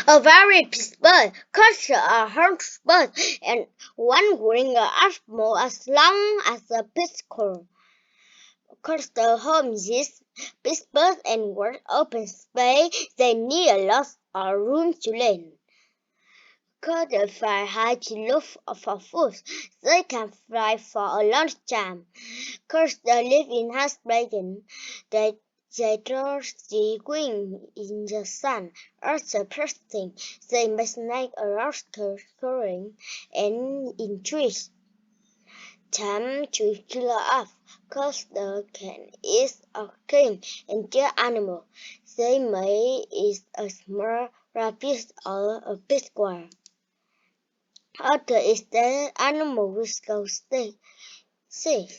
A very peace bird, culture a hunch bird, and one growing as small as long as a pisco. Coastal homes is peace birds and work open space. They need a lot of room to land. Condors fly high to look for food. They can fly for a long time. Condors live in hot springs. They toss the wing in the sun. After bursting, they may snake around curling and in trees. Time to kill off, cause the can eat a king and kill animal. They may eat a small rabbit or a big squirrel. After is the animal will go safe.